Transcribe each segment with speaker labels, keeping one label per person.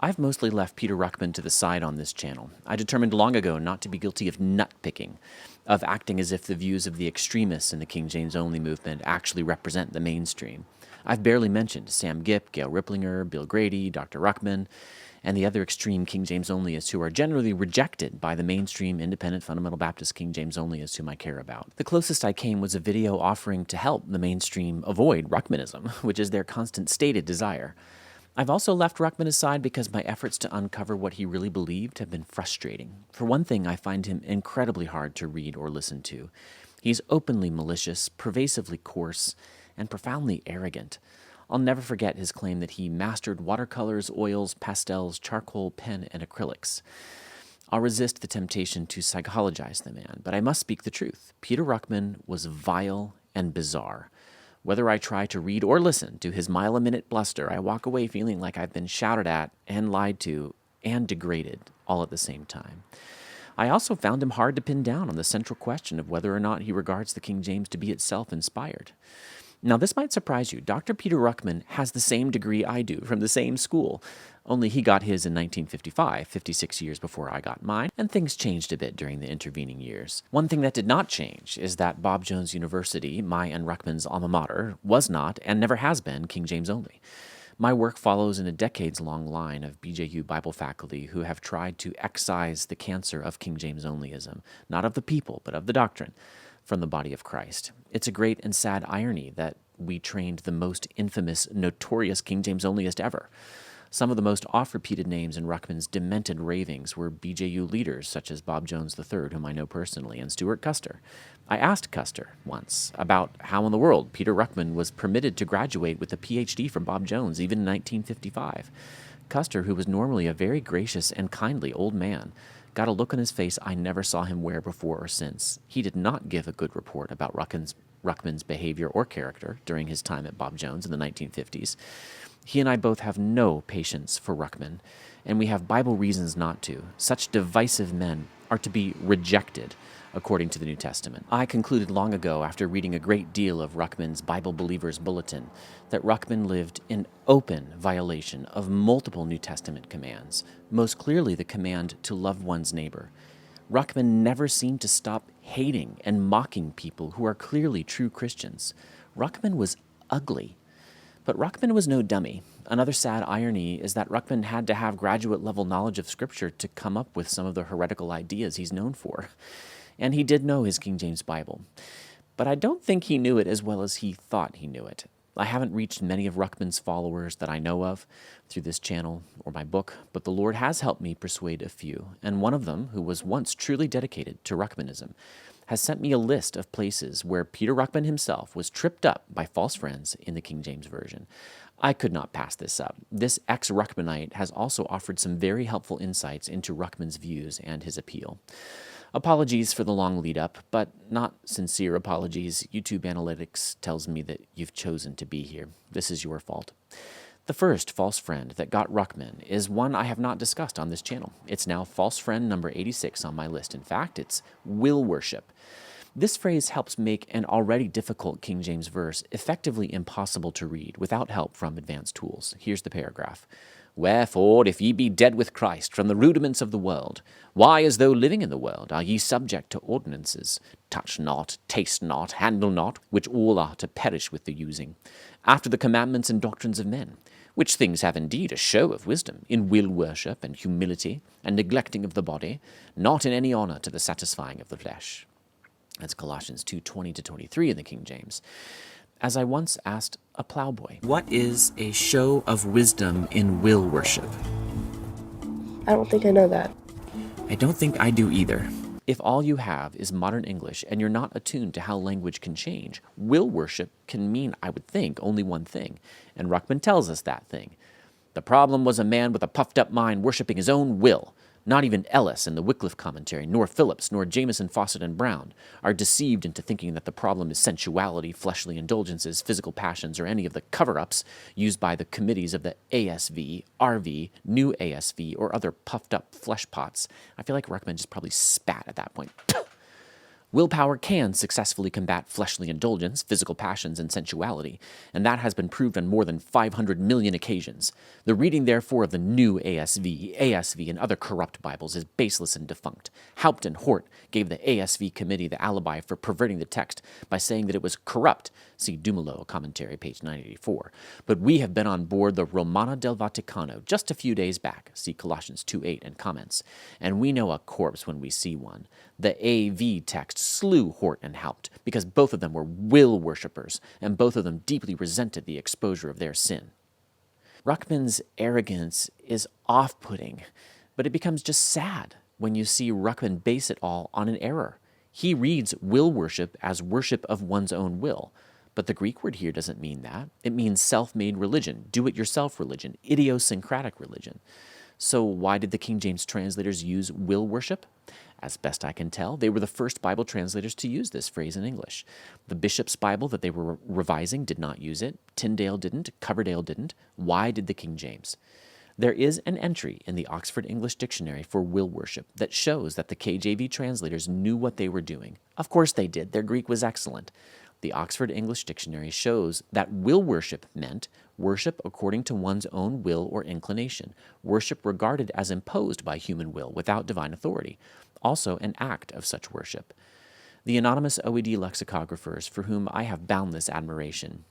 Speaker 1: I've mostly left Peter Ruckman to the side on this channel. I determined long ago not to be guilty of nut-picking, of acting as if the views of the extremists in the King James Only movement actually represent the mainstream. I've barely mentioned Sam Gipp, Gail Ripplinger, Bill Grady, Dr. Ruckman, and the other extreme King James Onlyists who are generally rejected by the mainstream independent fundamental Baptist King James Onlyists whom I care about. The closest I came was a video offering to help the mainstream avoid Ruckmanism, which is their constant stated desire. I've also left Ruckman aside because my efforts to uncover what he really believed have been frustrating. For one thing, I find him incredibly hard to read or listen to. He's openly malicious, pervasively coarse, and profoundly arrogant. I'll never forget his claim that he mastered watercolors, oils, pastels, charcoal, pen, and acrylics. I'll resist the temptation to psychologize the man, but I must speak the truth. Peter Ruckman was vile and bizarre. Whether I try to read or listen to his mile-a-minute bluster, I walk away feeling like I've been shouted at and lied to and degraded all at the same time. I also found him hard to pin down on the central question of whether or not he regards the King James to be itself inspired. Now, this might surprise you. Dr. Peter Ruckman has the same degree I do from the same school, only he got his in 1955, 56 years before I got mine, and things changed a bit during the intervening years. One thing that did not change is that Bob Jones University, my and Ruckman's alma mater, was not and never has been King James only. My work follows in a decades-long line of BJU Bible faculty who have tried to excise the cancer of King James onlyism, not of the people, but of the doctrine, from the body of Christ. It's a great and sad irony that we trained the most infamous, notorious King James onlyist ever. Some of the most oft-repeated names in Ruckman's demented ravings were BJU leaders such as Bob Jones III, whom I know personally, and Stuart Custer. I asked Custer once about how in the world Peter Ruckman was permitted to graduate with a PhD from Bob Jones, even in 1955. Custer, who was normally a very gracious and kindly old man, got a look on his face I never saw him wear before or since. He did not give a good report about Ruckman's behavior or character during his time at Bob Jones in the 1950s. He and I both have no patience for Ruckman, and we have Bible reasons not to. Such divisive men are to be rejected, according to the New Testament. I concluded long ago, after reading a great deal of Ruckman's Bible Believers Bulletin, that Ruckman lived in open violation of multiple New Testament commands, most clearly the command to love one's neighbor. Ruckman never seemed to stop hating and mocking people who are clearly true Christians. Ruckman was ugly. But Ruckman was no dummy. Another sad irony is that Ruckman had to have graduate-level knowledge of Scripture to come up with some of the heretical ideas he's known for. And he did know his King James Bible. But I don't think he knew it as well as he thought he knew it. I haven't reached many of Ruckman's followers that I know of through this channel or my book, but the Lord has helped me persuade a few, and one of them, who was once truly dedicated to Ruckmanism, has sent me a list of places where Peter Ruckman himself was tripped up by false friends in the King James Version. I could not pass this up. This ex-Ruckmanite has also offered some very helpful insights into Ruckman's views and his appeal. Apologies for the long lead-up, but not sincere apologies. YouTube Analytics tells me that you've chosen to be here. This is your fault. The first false friend that got Ruckman is one I have not discussed on this channel. It's now false friend number 86 on my list. In fact, it's will worship. This phrase helps make an already difficult King James verse effectively impossible to read without help from advanced tools. Here's the paragraph. Wherefore, if ye be dead with Christ from the rudiments of the world, why, as though living in the world, are ye subject to ordinances? Touch not, taste not, handle not, which all are to perish with the using, after the commandments and doctrines of men, which things have indeed a show of wisdom, in will worship and humility, and neglecting of the body, not in any honor to the satisfying of the flesh. That's Colossians 2:20-23 in the King James. As I once asked a plowboy, what is a show of wisdom in will worship?
Speaker 2: I don't think I know that.
Speaker 1: I don't think I do either. If all you have is modern English and you're not attuned to how language can change, will worship can mean, I would think, only one thing, and Ruckman tells us that thing. The problem was a man with a puffed-up mind worshiping his own will. Not even Ellis in the Wycliffe commentary, nor Phillips, nor Jameson, Fawcett, and Brown are deceived into thinking that the problem is sensuality, fleshly indulgences, physical passions, or any of the cover-ups used by the committees of the ASV, RV, New ASV, or other puffed-up flesh pots. I feel like Ruckman just probably spat at that point. Willpower can successfully combat fleshly indulgence, physical passions, and sensuality, and that has been proved on more than 500 million occasions. The reading, therefore, of the new ASV, and other corrupt Bibles is baseless and defunct. Haupt and Hort gave the ASV committee the alibi for perverting the text by saying that it was corrupt. See Dumoulin commentary, page 984. But we have been on board the Romana del Vaticano just a few days back. See Colossians 2:8 and comments. And we know a corpse when we see one. The AV text slew Hort and Haupt because both of them were will worshippers, and both of them deeply resented the exposure of their sin. Ruckman's arrogance is off-putting, but it becomes just sad when you see Ruckman base it all on an error. He reads will worship as worship of one's own will, but the Greek word here doesn't mean that. It means self-made religion, do-it-yourself religion, idiosyncratic religion. So why did the King James translators use will worship? As best I can tell, they were the first Bible translators to use this phrase in English. The Bishop's Bible that they were revising did not use it. Tyndale didn't. Coverdale didn't. Why did the King James? There is an entry in the Oxford English Dictionary for will worship that shows that the KJV translators knew what they were doing. Of course they did. Their Greek was excellent. The Oxford English Dictionary shows that will worship meant worship according to one's own will or inclination, worship regarded as imposed by human will without divine authority, also an act of such worship. The anonymous OED lexicographers, for whom I have boundless admiration,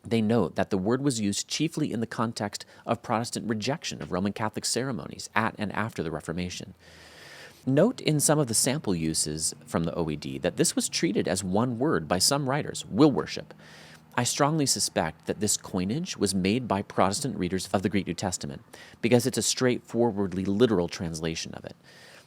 Speaker 1: they note that the word was used chiefly in the context of Protestant rejection of Roman Catholic ceremonies at and after the Reformation. Note in some of the sample uses from the OED that this was treated as one word by some writers, will worship. I strongly suspect that this coinage was made by Protestant readers of the Greek New Testament because it's a straightforwardly literal translation of it.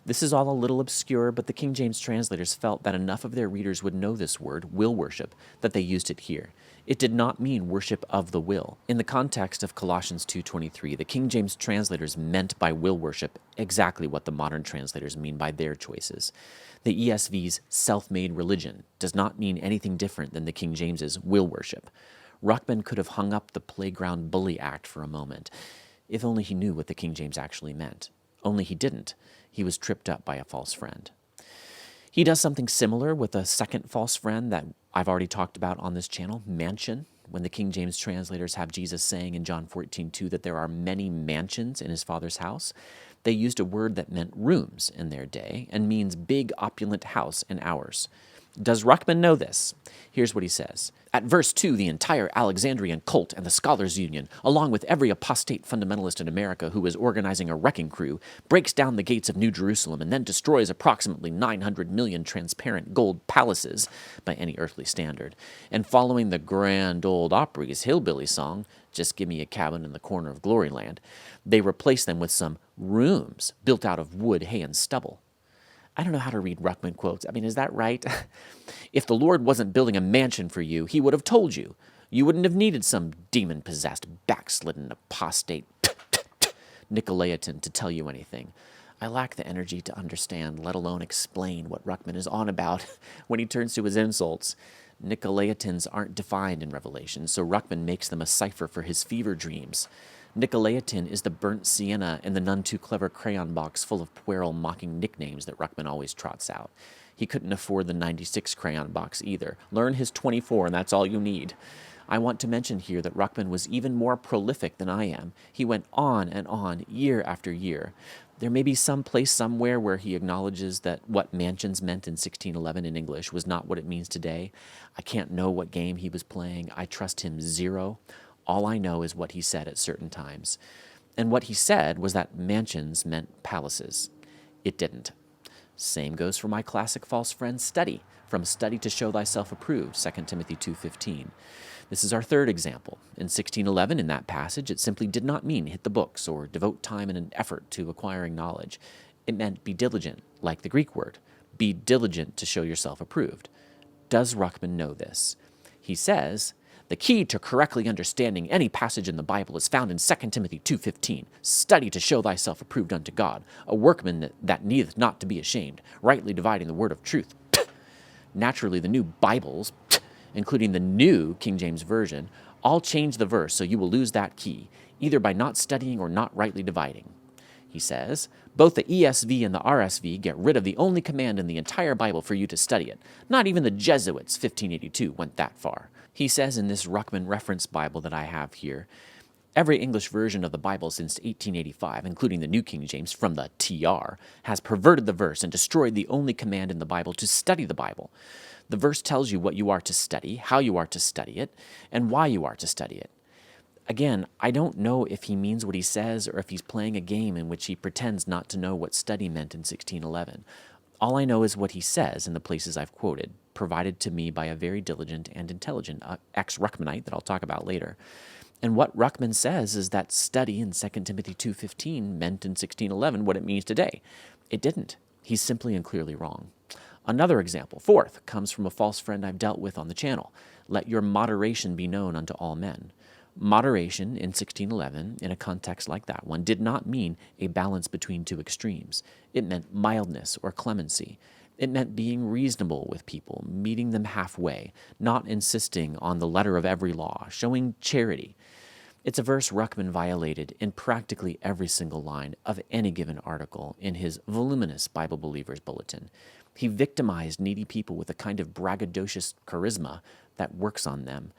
Speaker 1: This is all a little obscure, but the King James translators felt that enough of their readers would know this word, will worship, that they used it here. It did not mean worship of the will. In the context of Colossians 2:23, the King James translators meant by will worship exactly what the modern translators mean by their choices. The ESV's self-made religion does not mean anything different than the King James's will worship. Ruckman could have hung up the playground bully act for a moment, if only he knew what the King James actually meant. Only he didn't. He was tripped up by a false friend. He does something similar with a second false friend that I've already talked about on this channel, mansion. When the King James translators have Jesus saying in John 14:2 that there are many mansions in his Father's house, they used a word that meant rooms in their day and means big opulent house in ours. Does Ruckman know this? Here's what he says. At verse 2, the entire Alexandrian cult and the Scholars Union, along with every apostate fundamentalist in America who is organizing a wrecking crew, breaks down the gates of New Jerusalem and then destroys approximately 900 million transparent gold palaces, by any earthly standard. And following the Grand Old Opry's hillbilly song, Just Give Me a Cabin in the Corner of Gloryland, they replace them with some rooms built out of wood, hay, and stubble. I don't know how to read Ruckman quotes. I mean, is that right? If the Lord wasn't building a mansion for you, he would have told you. You wouldn't have needed some demon-possessed, backslidden, apostate Nicolaitan to tell you anything. I lack the energy to understand, let alone explain what Ruckman is on about when he turns to his insults. Nicolaitans aren't defined in Revelation, so Ruckman makes them a cipher for his fever dreams. Nicolaitan is the burnt sienna in the none-too-clever crayon box full of puerile mocking nicknames that Ruckman always trots out. He couldn't afford the 96 crayon box either. Learn his 24 and that's all you need. I want to mention here that Ruckman was even more prolific than I am. He went on and on, year after year. There may be some place somewhere where he acknowledges that what mansions meant in 1611 in English was not what it means today. I can't know what game he was playing. I trust him zero. All I know is what he said at certain times. And what he said was that mansions meant palaces. It didn't. Same goes for my classic false friend, study. From study to show thyself approved, 2 Timothy 2:15. This is our third example. In 1611, in that passage, it simply did not mean hit the books or devote time and an effort to acquiring knowledge. It meant be diligent, like the Greek word. Be diligent to show yourself approved. Does Ruckman know this? He says, the key to correctly understanding any passage in the Bible is found in 2 Timothy 2:15. Study to show thyself approved unto God, a workman that needeth not to be ashamed, rightly dividing the word of truth. Naturally, the new Bibles, including the new King James Version, all change the verse, so you will lose that key, either by not studying or not rightly dividing. He says, both the ESV and the RSV get rid of the only command in the entire Bible for you to study it. Not even the Jesuits, 1582, went that far. He says in this Ruckman reference Bible that I have here, every English version of the Bible since 1885, including the New King James from the TR, has perverted the verse and destroyed the only command in the Bible to study the Bible. The verse tells you what you are to study, how you are to study it, and why you are to study it. Again, I don't know if he means what he says or if he's playing a game in which he pretends not to know what study meant in 1611. All I know is what he says in the places I've quoted, provided to me by a very diligent and intelligent ex-Ruckmanite that I'll talk about later. And what Ruckman says is that study in 2 Timothy 2:15 meant in 1611 what it means today. It didn't. He's simply and clearly wrong. Another example, fourth, comes from a false friend I've dealt with on the channel. Let your moderation be known unto all men. Moderation in 1611, in a context like that one, did not mean a balance between two extremes. It meant mildness or clemency. It meant being reasonable with people, meeting them halfway, not insisting on the letter of every law, showing charity. It's a verse Ruckman violated in practically every single line of any given article in his voluminous Bible Believers Bulletin. He victimized needy people with a kind of braggadocious charisma that works on them.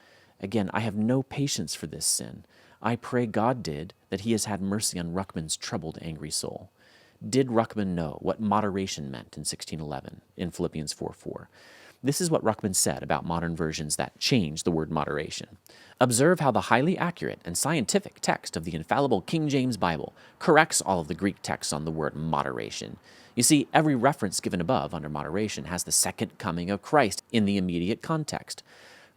Speaker 1: Again, I have no patience for this sin. I pray God did, that he has had mercy on Ruckman's troubled, angry soul. Did Ruckman know what moderation meant in 1611 in Philippians 4:4? This is what Ruckman said about modern versions that change the word moderation. Observe how the highly accurate and scientific text of the infallible King James Bible corrects all of the Greek texts on the word moderation. You see, every reference given above under moderation has the second coming of Christ in the immediate context.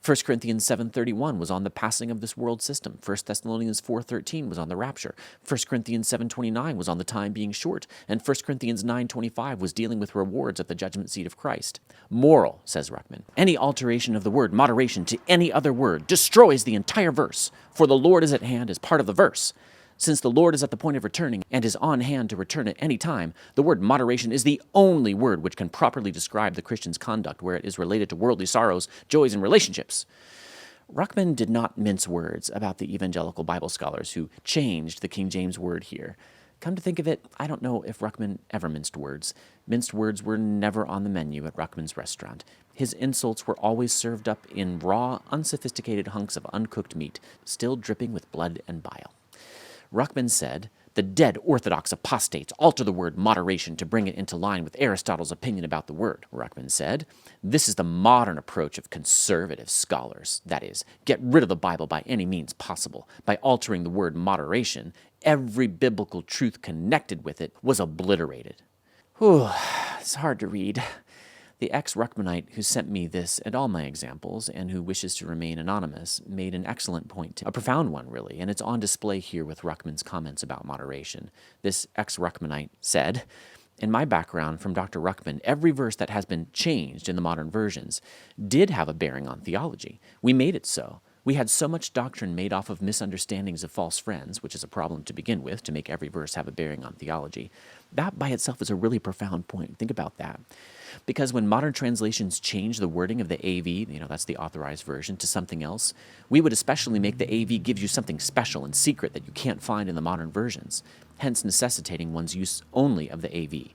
Speaker 1: 1 Corinthians 7:31 was on the passing of this world system. 1 Thessalonians 4:13 was on the rapture. 1 Corinthians 7:29 was on the time being short. And 1 Corinthians 9:25 was dealing with rewards at the judgment seat of Christ. Moral, says Ruckman, any alteration of the word moderation to any other word destroys the entire verse, for the Lord is at hand as part of the verse. Since the Lord is at the point of returning and is on hand to return at any time, the word moderation is the only word which can properly describe the Christian's conduct where it is related to worldly sorrows, joys, and relationships. Ruckman did not mince words about the evangelical Bible scholars who changed the King James word here. Come to think of it, I don't know if Ruckman ever minced words. Minced words were never on the menu at Ruckman's restaurant. His insults were always served up in raw, unsophisticated hunks of uncooked meat, still dripping with blood and bile. Ruckman said, the dead orthodox apostates alter the word moderation to bring it into line with Aristotle's opinion about the word. Ruckman said, this is the modern approach of conservative scholars. That is, get rid of the Bible by any means possible. By altering the word moderation, every biblical truth connected with it was obliterated. Whew, it's hard to read. The ex-Ruckmanite who sent me this and all my examples, and who wishes to remain anonymous, made an excellent point, a profound one really, and it's on display here with Ruckman's comments about moderation. This ex-Ruckmanite said, in my background from Dr. Ruckman, every verse that has been changed in the modern versions did have a bearing on theology. We made it so. We had so much doctrine made off of misunderstandings of false friends, which is a problem to begin with, to make every verse have a bearing on theology. That by itself is a really profound point. Think about that. Because when modern translations change the wording of the AV, that's the authorized version, to something else, we would especially make the AV give you something special and secret that you can't find in the modern versions, hence necessitating one's use only of the AV.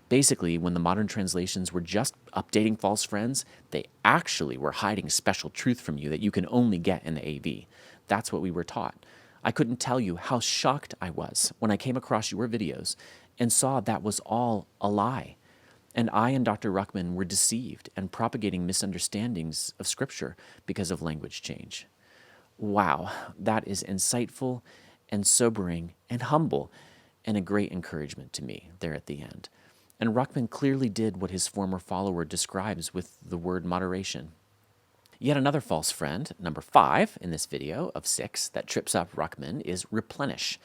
Speaker 1: Basically, when the modern translations were just updating false friends, they actually were hiding special truth from you that you can only get in the AV. That's what we were taught. I couldn't tell you how shocked I was when I came across your videos and saw that was all a lie. And I and Dr. Ruckman were deceived and propagating misunderstandings of Scripture because of language change. Wow, that is insightful and sobering and humble and a great encouragement to me there at the end. And Ruckman clearly did what his former follower describes with the word moderation. Yet another false friend, number 5 in this video of 6, that trips up Ruckman is replenish,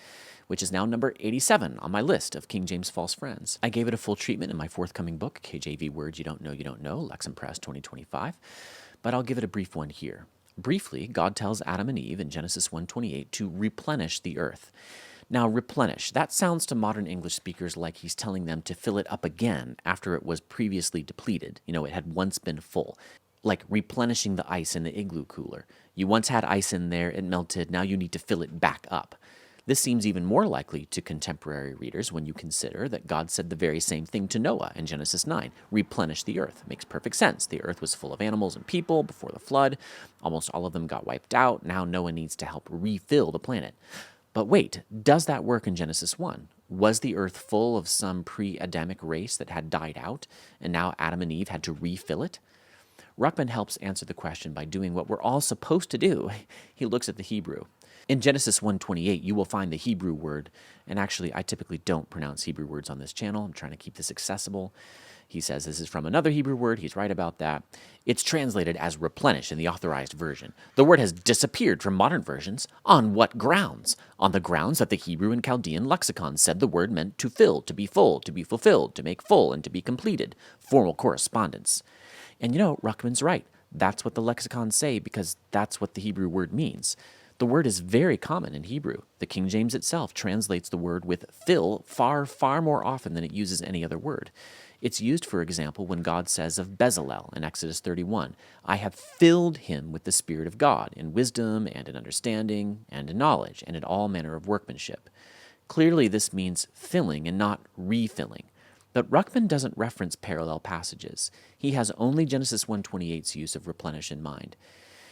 Speaker 1: which is now number 87 on my list of King James false friends. I gave it a full treatment in my forthcoming book, KJV Words You Don't Know, Lexham Press 2025, but I'll give it a brief one here. Briefly, God tells Adam and Eve in Genesis 1:28 to replenish the earth. Now, replenish, that sounds to modern English speakers like he's telling them to fill it up again after it was previously depleted. It had once been full. Like replenishing the ice in the igloo cooler. You once had ice in there, it melted, now you need to fill it back up. This seems even more likely to contemporary readers when you consider that God said the very same thing to Noah in Genesis 9, replenish the earth. Makes perfect sense. The earth was full of animals and people before the flood. Almost all of them got wiped out. Now Noah needs to help refill the planet. But wait, does that work in Genesis 1? Was the earth full of some pre-Adamic race that had died out, and now Adam and Eve had to refill it? Ruckman helps answer the question by doing what we're all supposed to do. He looks at the Hebrew. In Genesis 1:28, you will find the Hebrew word, and actually I typically don't pronounce Hebrew words on this channel. I'm trying to keep this accessible. He says this is from another Hebrew word. He's right about that. It's translated as replenish in the authorized version. The word has disappeared from modern versions. On what grounds? On the grounds that the Hebrew and Chaldean lexicon said the word meant to fill, to be full, to be fulfilled, to make full, and to be completed. Formal correspondence. And you know, Ruckman's right. That's what the lexicons say because that's what the Hebrew word means. The word is very common in Hebrew. The King James itself translates the word with fill far, far more often than it uses any other word. It's used, for example, when God says of Bezalel in Exodus 31, I have filled him with the Spirit of God in wisdom and in understanding and in knowledge and in all manner of workmanship. Clearly, this means filling and not refilling. But Ruckman doesn't reference parallel passages. He has only Genesis 1:28's use of replenish in mind.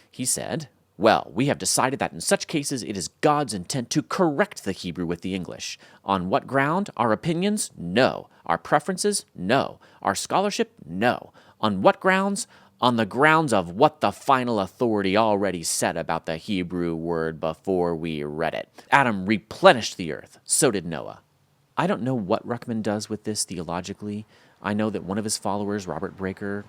Speaker 1: He said, well, we have decided that in such cases it is God's intent to correct the Hebrew with the English. On what ground? Our opinions? No. Our preferences? No. Our scholarship? No. On what grounds? On the grounds of what the final authority already said about the Hebrew word before we read it. Adam replenished the earth. So did Noah. I don't know what Ruckman does with this theologically. I know that one of his followers, Robert Breaker,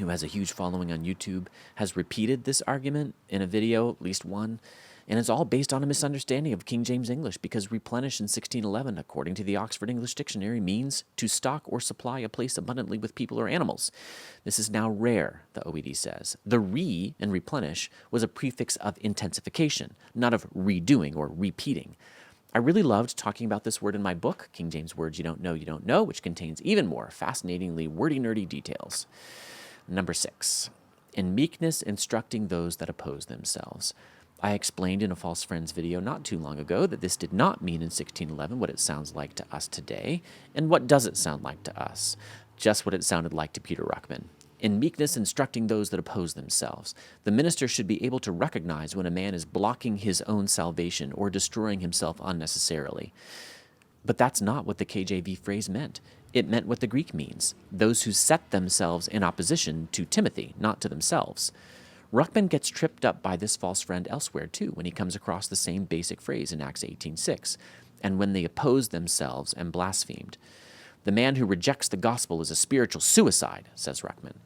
Speaker 1: who has a huge following on YouTube, has repeated this argument in a video, at least one, and it's all based on a misunderstanding of King James English because replenish in 1611, according to the Oxford English Dictionary, means to stock or supply a place abundantly with people or animals. This is now rare, the OED says. The re in replenish was a prefix of intensification, not of redoing or repeating. I really loved talking about this word in my book, King James Words You Don't Know, which contains even more fascinatingly wordy, nerdy details. Number 6, in meekness instructing those that oppose themselves. I explained in a False Friends video not too long ago that this did not mean in 1611 what it sounds like to us today. And what does it sound like to us? Just what it sounded like to Peter Ruckman. In meekness instructing those that oppose themselves. The minister should be able to recognize when a man is blocking his own salvation or destroying himself unnecessarily. But that's not what the KJV phrase meant. It meant what the Greek means, those who set themselves in opposition to Timothy, not to themselves. Ruckman gets tripped up by this false friend elsewhere, too, when he comes across the same basic phrase in Acts 18:6, and when they opposed themselves and blasphemed. The man who rejects the gospel is a spiritual suicide, says Ruckman.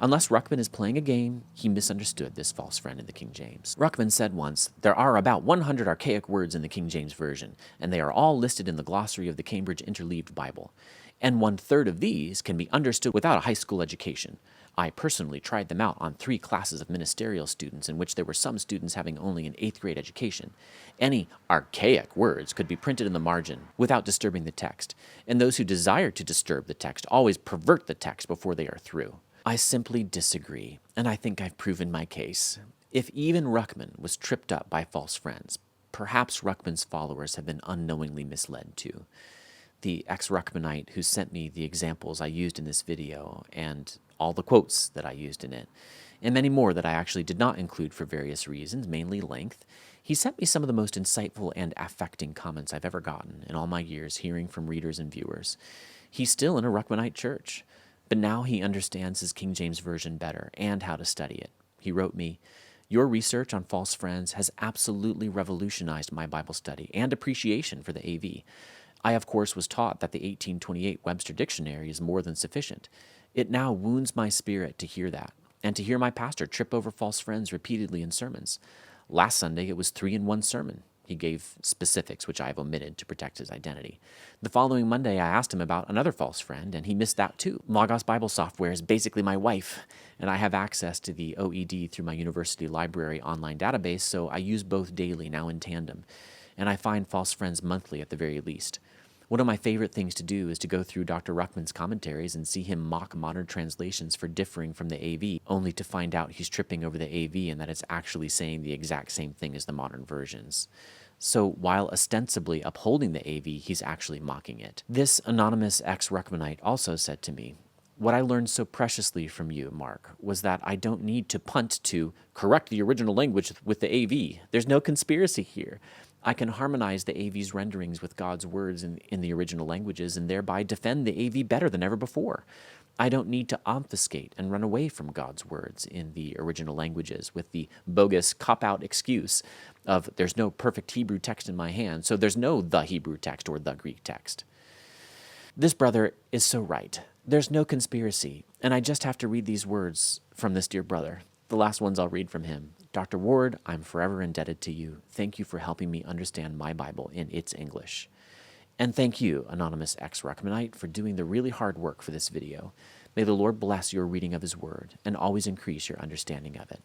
Speaker 1: Unless Ruckman is playing a game, he misunderstood this false friend in the King James. Ruckman said once, there are about 100 archaic words in the King James Version, and they are all listed in the glossary of the Cambridge Interleaved Bible. And 1/3 of these can be understood without a high school education. I personally tried them out on 3 classes of ministerial students in which there were some students having only an 8th grade education. Any archaic words could be printed in the margin without disturbing the text, and those who desire to disturb the text always pervert the text before they are through. I simply disagree, and I think I've proven my case. If even Ruckman was tripped up by false friends, perhaps Ruckman's followers have been unknowingly misled too. The ex-Ruckmanite who sent me the examples I used in this video and all the quotes that I used in it, and many more that I actually did not include for various reasons, mainly length, he sent me some of the most insightful and affecting comments I've ever gotten in all my years hearing from readers and viewers. He's still in a Ruckmanite church, but now he understands his King James Version better and how to study it. He wrote me, your research on false friends has absolutely revolutionized my Bible study and appreciation for the AV. I, of course, was taught that the 1828 Webster Dictionary is more than sufficient. It now wounds my spirit to hear that, and to hear my pastor trip over false friends repeatedly in sermons. Last Sunday, it was 3 in 1 sermon. He gave specifics, which I have omitted to protect his identity. The following Monday, I asked him about another false friend, and he missed that too. Logos Bible Software is basically my wife, and I have access to the OED through my university library online database, so I use both daily, now in tandem. And I find false friends monthly at the very least. One of my favorite things to do is to go through Dr. Ruckman's commentaries and see him mock modern translations for differing from the AV, only to find out he's tripping over the AV and that it's actually saying the exact same thing as the modern versions. So while ostensibly upholding the AV, he's actually mocking it. This anonymous ex-Ruckmanite also said to me, "What I learned so preciously from you, Mark, was that I don't need to punt to correct the original language with the AV. There's no conspiracy here. I can harmonize the AV's renderings with God's words in the original languages and thereby defend the AV better than ever before. I don't need to obfuscate and run away from God's words in the original languages with the bogus cop-out excuse of there's no perfect Hebrew text in my hand, so there's no the Hebrew text or the Greek text." This brother is so right. There's no conspiracy, and I just have to read these words from this dear brother. The last ones I'll read from him. "Dr. Ward, I'm forever indebted to you. Thank you for helping me understand my Bible in its English. And thank you, anonymous ex-Ruckmanite, for doing the really hard work for this video. May the Lord bless your reading of his word and always increase your understanding of it.